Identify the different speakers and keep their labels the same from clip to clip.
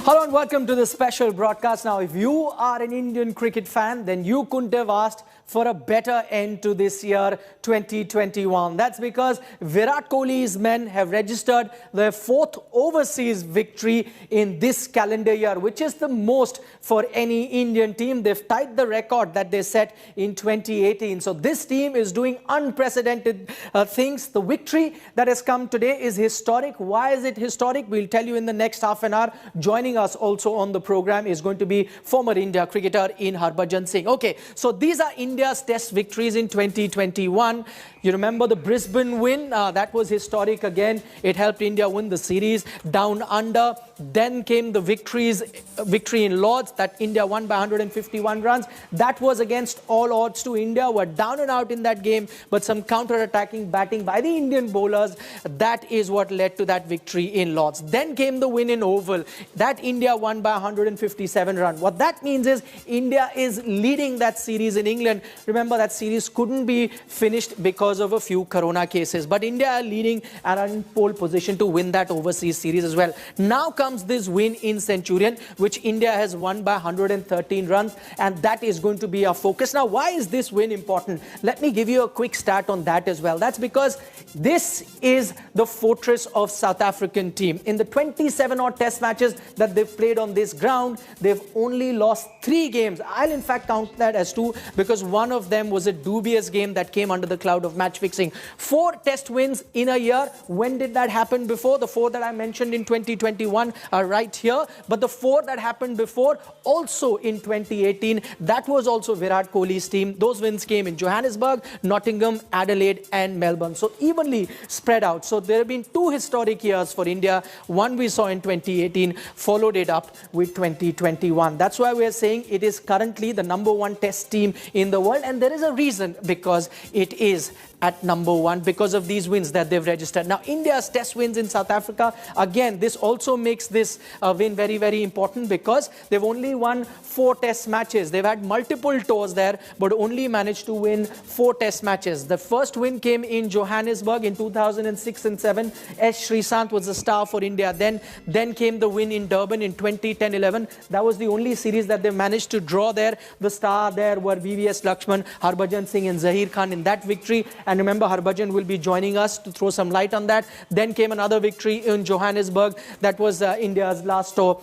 Speaker 1: Hello and welcome to this special broadcast. Now, if you are an Indian cricket fan, then you couldn't have asked for a better end to this year 2021. That's because Virat Kohli's men have registered their fourth overseas victory in this calendar year, which is the most for any Indian team. They've tied the record that they set in 2018. So this team is doing unprecedented things. The victory that has come today is historic. Why is it historic? We'll tell you in the next half an hour. Joining us also on the program is going to be former India cricketer in Harbhajan Singh. Okay, so these are India's test victories in 2021. You remember the Brisbane win? That was historic again. It helped India win the series down under. Then came the victory in Lords that India won by 151 runs. That was against all odds to India. Were down and out in that game, but some counter-attacking batting by the Indian bowlers. That is what led to that victory in Lords. Then came the win in Oval. That India won by 157 runs. What that means is India is leading that series in England. Remember, that series couldn't be finished because of a few corona cases. But India are leading and are in pole position to win that overseas series as well. Now comes this win in Centurion, which India has won by 113 runs. And that is going to be our focus. Now, why is this win important? Let me give you a quick stat on that as well. That's because this is the fortress of South African team. In the 27-odd test matches that they've played on this ground, they've only lost 3 games. I'll in fact count that as 2 because one of them was a dubious game that came under the cloud of match fixing. 4 test wins in a year. When did that happen before? The 4 that I mentioned in 2021 are right here. But the 4 that happened before, also in 2018, that was also Virat Kohli's team. Those wins came in Johannesburg, Nottingham, Adelaide and Melbourne. So evenly spread out. So there have been 2 historic years for India. One we saw in 2018, followed it up with 2021. That's why we are saying it is currently the #1 test team in the world. And there is a reason, because it is at #1 because of these wins that they've registered. Now, India's test wins in South Africa, again, this also makes this win very, very important because they've only won 4 test matches. They've had multiple tours there, but only managed to win 4 test matches. The first win came in Johannesburg in 2006 and 7. S. Sreesanth was the star for India. Then came the win in Durban in 2010-11. That was the only series that they managed to draw there. The star there were VVS Lakshman, Harbhajan Singh and Zaheer Khan in that victory. And remember, Harbhajan will be joining us to throw some light on that. Then came another victory in Johannesburg. That was India's last tour,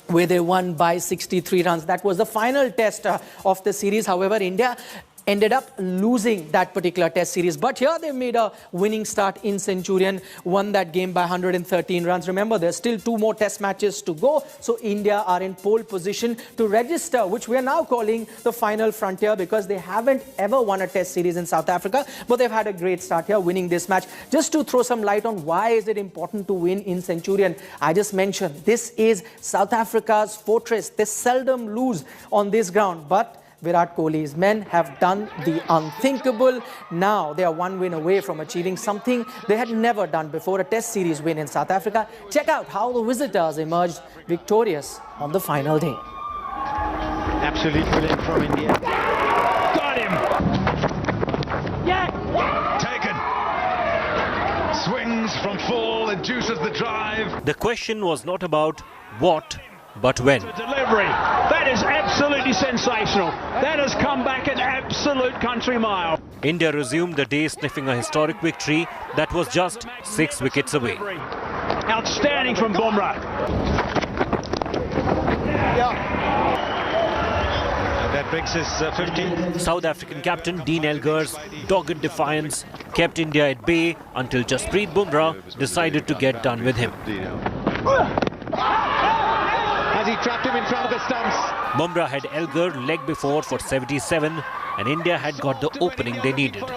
Speaker 1: where they won by 63 runs. That was the final test of the series. However, India ended up losing that particular test series. But here they made a winning start in Centurion, won that game by 113 runs. Remember, there's still 2 more test matches to go. So India are in pole position to register, which we are now calling the final frontier, because they haven't ever won a test series in South Africa. But they've had a great start here, winning this match. Just to throw some light on why is it important to win in Centurion, I just mentioned this is South Africa's fortress. They seldom lose on this ground. But Virat Kohli's men have done the unthinkable. Now they are 1 win away from achieving something they had never done before, a test series win in South Africa. Check out how the visitors emerged victorious on the final day.
Speaker 2: Absolutely brilliant from India. Got him! Yeah! Taken! Swings from full, induces the drive.
Speaker 3: The question was not about what, but when.
Speaker 4: Delivery. That is absolutely sensational. That has come back an absolute country mile.
Speaker 3: India resumed the day sniffing a historic victory that was just 6 wickets away.
Speaker 4: Outstanding from Bumrah.
Speaker 2: That brings us 15.
Speaker 3: South African captain Dean Elgar's dogged defiance kept India at bay until Jasprit Bumrah decided to get done with him.
Speaker 2: As he trapped him in front of the stumps.
Speaker 3: Bumrah had Elgar leg before for 77 and India had got the opening they needed.
Speaker 2: No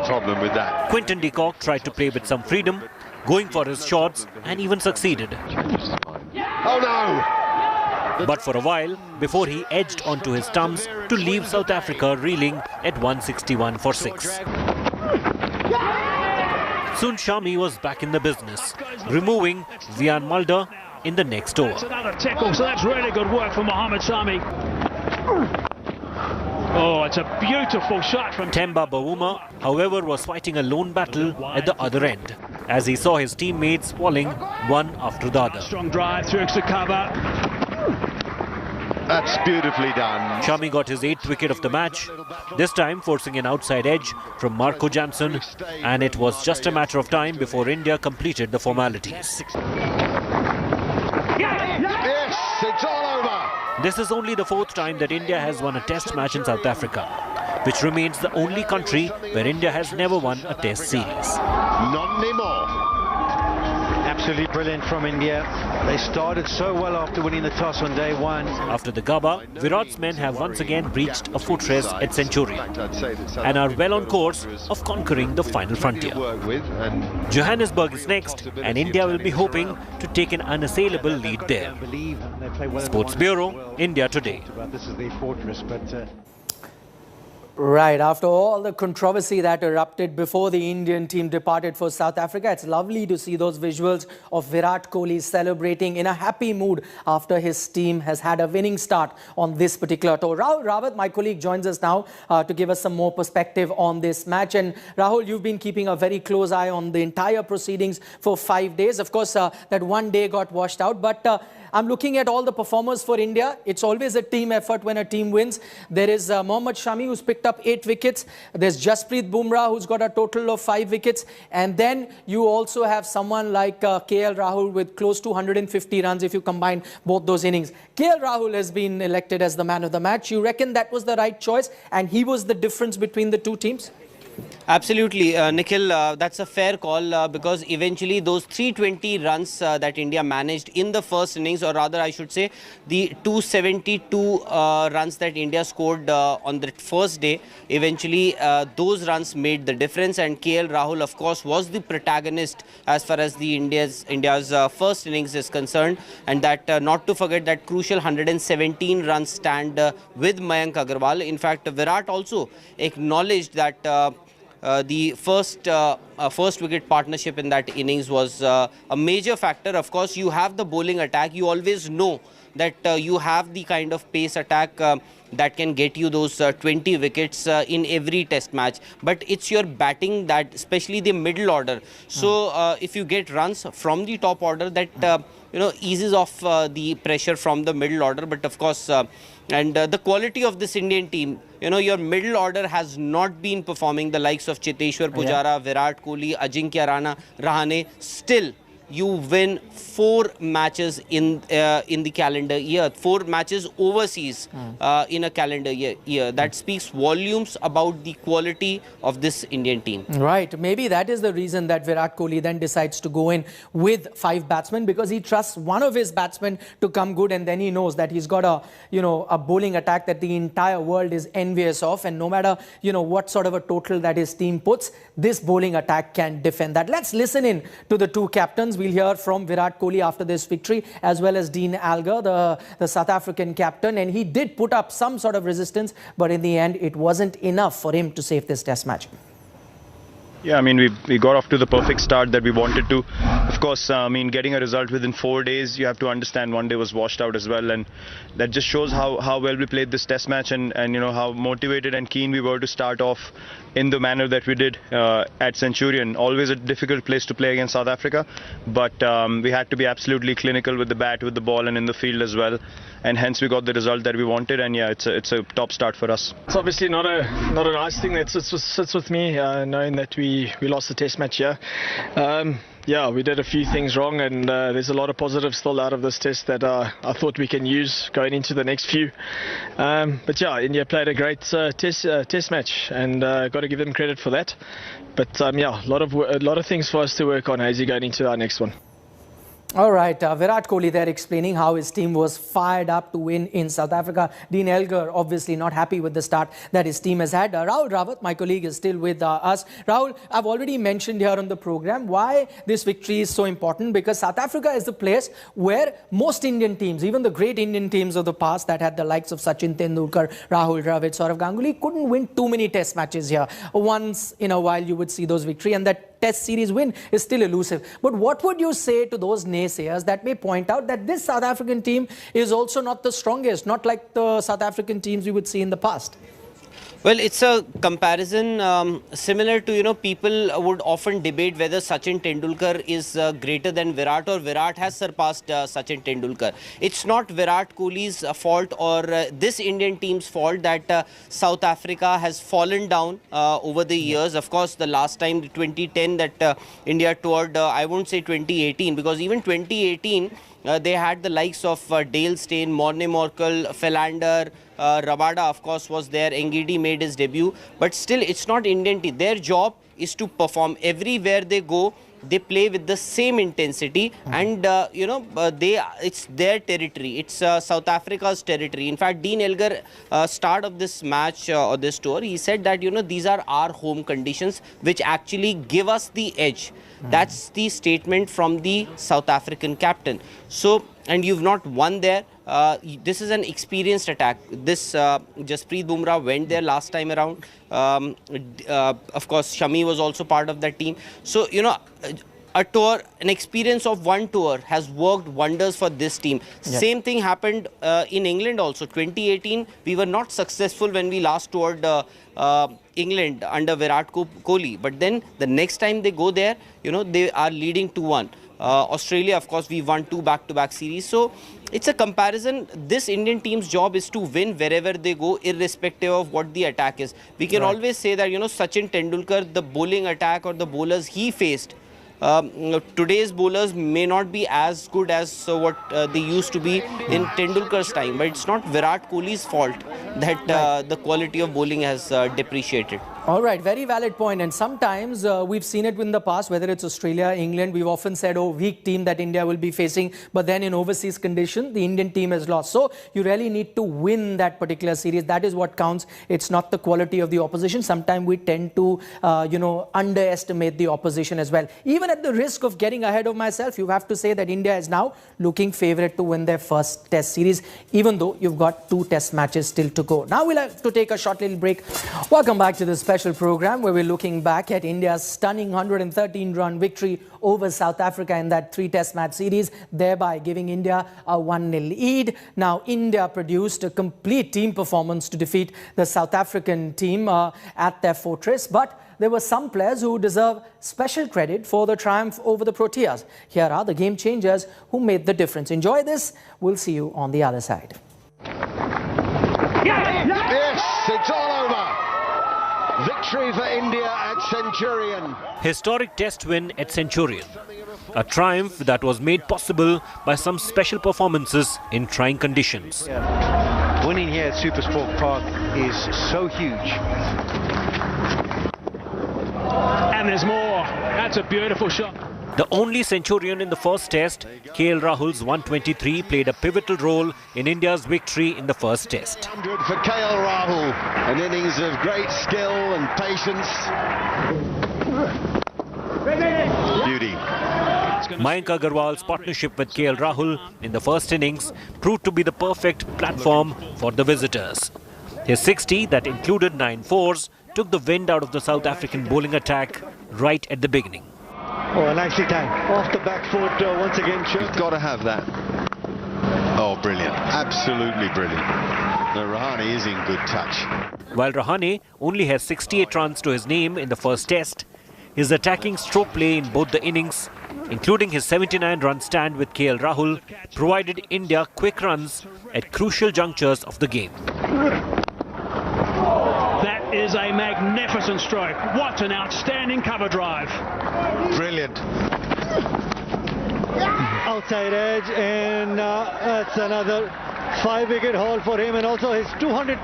Speaker 2: problem with that.
Speaker 3: Quinton de Kock tried to play with some freedom, going for his shots and even succeeded.
Speaker 2: Oh no!
Speaker 3: But for a while, before he edged onto his stumps to leave South Africa reeling at 161 for 6. Soon Shami was back in the business, removing Vian Mulder in the next over.
Speaker 4: That's another tackle, so that's really good work for Mohammad Shami. Oh, it's a beautiful shot from
Speaker 3: Temba Bavuma, however, was fighting a lone battle at the other end, as he saw his teammates falling one after the other.
Speaker 4: Strong drive through extra cover.
Speaker 2: That's beautifully done.
Speaker 3: Shami got his 8th wicket of the match, this time forcing an outside edge from Marco Jensen, and it was just a matter of time before India completed the formalities.
Speaker 2: Yes, it's all over.
Speaker 3: This is only the 4th time that India has won a test match in South Africa, which remains the only country where India has never won a test series.
Speaker 2: Not anymore.
Speaker 5: Absolutely brilliant from India. They started so well after winning the toss on day one.
Speaker 3: After the Gaba, Virat's men have once again breached a fortress at Centurion and are well on course of conquering the final frontier. Johannesburg is next, and India will be hoping to take an unassailable lead there. Sports Bureau, India Today.
Speaker 5: This is the fortress, but...
Speaker 1: Right, after all the controversy that erupted before the Indian team departed for South Africa, it's lovely to see those visuals of Virat Kohli celebrating in a happy mood after his team has had a winning start on this particular tour. Rahul Rawat, my colleague, joins us now to give us some more perspective on this match. And Rahul, you've been keeping a very close eye on the entire proceedings for 5 days. Of course, that one day got washed out, but I'm looking at all the performers for India. It's always a team effort when a team wins. There is Mohammad Shami, who's picked up 8 wickets. There's Jasprit Bumrah, who's got a total of 5 wickets. And then you also have someone like KL Rahul with close to 150 runs if you combine both those innings. KL Rahul has been elected as the man of the match. You reckon that was the right choice and he was the difference between the two teams?
Speaker 6: Absolutely, Nikhil, that's a fair call because eventually those 320 runs that India managed in the first innings, or rather I should say the 272 runs that India scored on the first day, eventually those runs made the difference, and KL Rahul of course was the protagonist as far as the India's first innings is concerned, and that not to forget that crucial 117 run stand with Mayank Agarwal. In fact, Virat also acknowledged that the first wicket partnership in that innings was a major factor. Of course, you have the bowling attack. You always know that you have the kind of pace attack that can get you those 20 wickets in every test match. But it's your batting that, especially the middle order. So if you get runs from the top order, that eases off the pressure from the middle order. But of course, and the quality of this Indian team, your middle order has not been performing. The likes of Cheteshwar Pujara, Virat Kohli, Ajinkya Rahane, still you win 4 matches in the calendar year, 4 matches overseas in a calendar year. That speaks volumes about the quality of this Indian team.
Speaker 1: Right. Maybe that is the reason that Virat Kohli then decides to go in with 5 batsmen, because he trusts one of his batsmen to come good, and then he knows that he's got a bowling attack that the entire world is envious of, and no matter what sort of a total that his team puts, this bowling attack can defend that. Let's listen in to the two captains. We'll hear from Virat Kohli after this victory, as well as Dean Elgar, the South African captain, and he did put up some sort of resistance, but in the end it wasn't enough for him to save this test match.
Speaker 7: Yeah, I mean, we got off to the perfect start that we wanted to. Of course, I mean, getting a result within 4 days, you have to understand one day was washed out as well, and that just shows how well we played this test match, and how motivated and keen we were to start off in the manner that we did at Centurion. Always a difficult place to play against South Africa, but we had to be absolutely clinical with the bat, with the ball, and in the field as well, and hence we got the result that we wanted. And yeah, it's a top start for us.
Speaker 8: It's obviously not a nice thing that sits with me, knowing that we lost the test match here. Yeah, we did a few things wrong, and there's a lot of positives still out of this test that I thought we can use going into the next few. But yeah, India played a great test match, and got to give them credit for that. But yeah, a lot of things for us to work on, Hazy, going into our next one.
Speaker 1: All right, Virat Kohli there explaining how his team was fired up to win in South Africa. Dean Elgar obviously not happy with the start that his team has had. Rahul Rawat, my colleague, is still with us. Rahul, I've already mentioned here on the program why this victory is so important, because South Africa is the place where most Indian teams, even the great Indian teams of the past that had the likes of Sachin Tendulkar, Rahul Dravid, Saurav Ganguly, couldn't win too many test matches here. Once in a while you would see those victories, and that test series win is still elusive. But what would you say to those naysayers that may point out that this South African team is also not the strongest, not like the South African teams we would see in the past?
Speaker 6: Well, it's a comparison similar to, people would often debate whether Sachin Tendulkar is greater than Virat or Virat has surpassed Sachin Tendulkar. It's not Virat Kohli's fault or this Indian team's fault that South Africa has fallen down over the years. Of course, the last time, 2010, that India toured, I won't say 2018, because even 2018, they had the likes of Dale Steyn, Morne Morkel, Philander, Rabada, of course, was there. Ngidi made his debut. But still, it's not Indian team. Their job is to perform. Everywhere they go, they play with the same intensity. And, it's their territory. It's South Africa's territory. In fact, Dean Elgar, start of this match or this tour, he said that, these are our home conditions which actually give us the edge. That's the statement from the South African captain. So, and you've not won there. This is an experienced attack. This Jasprit Bumrah went there last time around. Of course, Shami was also part of that team. So, a tour, an experience of one tour has worked wonders for this team. Yep. Same thing happened in England also. 2018, we were not successful when we last toured England under Virat Kohli. But then the next time they go there, they are leading 2-1. Australia, of course, we won 2 back-to-back series. So it's a comparison. This Indian team's job is to win wherever they go, irrespective of what the attack is. We can always say that, Sachin Tendulkar, the bowling attack or the bowlers he faced, today's bowlers may not be as good as what they used to be in Tendulkar's time. But it's not Virat Kohli's fault that the quality of bowling has depreciated.
Speaker 1: All right, very valid point. And sometimes we've seen it in the past, whether it's Australia, England, we've often said, oh, weak team that India will be facing. But then in overseas conditions, the Indian team has lost. So you really need to win that particular series. That is what counts. It's not the quality of the opposition. Sometimes we tend to, underestimate the opposition as well. Even at the risk of getting ahead of myself, you have to say that India is now looking favourite to win their first test series, even though you've got 2 test matches still to go. Now we'll have to take a short little break. Welcome back to the special program where we're looking back at India's stunning 113-run victory over South Africa in that 3 test match series, thereby giving India a 1-0 lead. Now, India produced a complete team performance to defeat the South African team at their fortress, but there were some players who deserve special credit for the triumph over the Proteas. Here are the game changers who made the difference. Enjoy this. We'll see you on the other side.
Speaker 2: Yes, it's all over. Victory for India at Centurion.
Speaker 3: Historic test win at Centurion. A triumph that was made possible by some special performances in trying conditions.
Speaker 5: Winning here at SuperSport Park is so huge.
Speaker 4: And there's more. That's a beautiful shot.
Speaker 3: The only Centurion in the first test, KL Rahul's 123 played a pivotal role in India's victory in the first test.
Speaker 2: 100 for KL Rahul, an innings of great skill and patience. Beauty.
Speaker 3: Mayank Agarwal's partnership with KL Rahul in the first innings proved to be the perfect platform for the visitors. His 60, that included 9 fours, took the wind out of the South African bowling attack right at the beginning.
Speaker 5: Oh, nicely done. Off the back foot once again.
Speaker 2: You've got to have that. Oh, brilliant. Absolutely brilliant. No, Rahane is in good touch.
Speaker 3: While Rahane only has 68 runs to his name in the first test, his attacking stroke play in both the innings, including his 79-run stand with KL Rahul, provided India quick runs at crucial junctures of the game.
Speaker 4: That is a magnificent stroke. What an outstanding cover drive.
Speaker 2: Brilliant.
Speaker 5: Outside edge, and that's another 5-wicket haul for him, and also his 200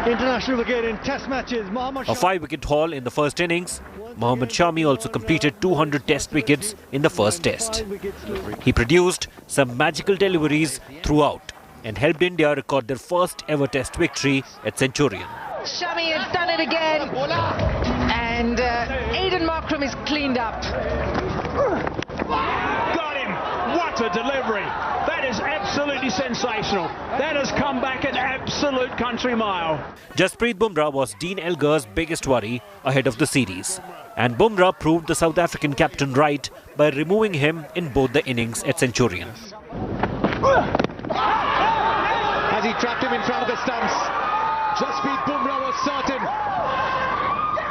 Speaker 5: international wicket in test matches.
Speaker 3: A 5-wicket haul in the first innings. Mohammad Shami also completed 200 test wickets in the first test. He produced some magical deliveries throughout and helped India record their first ever test victory at Centurion.
Speaker 9: Shami has done it again, and Aiden Markram is cleaned up.
Speaker 4: Got him! What a delivery! That is absolutely sensational. That has come back an absolute country mile.
Speaker 3: Jasprit Bumrah was Dean Elgar's biggest worry ahead of the series. And Bumrah proved the South African captain right by removing him in both the innings at Centurion.
Speaker 5: Has he trapped him in front of the stumps?
Speaker 10: Jasprit Bumrah was certain.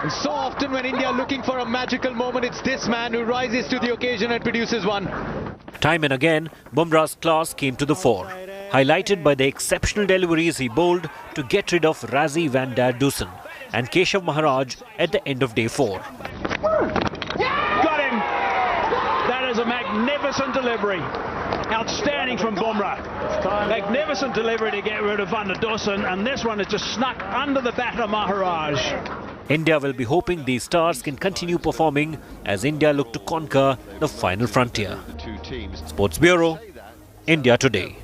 Speaker 10: And so often when India are looking for a magical moment, it's this man who rises to the occasion and produces one.
Speaker 3: Time and again, Bumrah's class came to the fore, highlighted by the exceptional deliveries he bowled to get rid of Razzie van der Dusen and Keshav Maharaj at the end of day 4.
Speaker 4: Got him! That is a magnificent delivery. Outstanding from Bumrah. Magnificent delivery to get rid of Van der Dusen, and this one is just snuck under the bat of Maharaj.
Speaker 3: India will be hoping these stars can continue performing as India look to conquer the final frontier. Sports Bureau, India Today.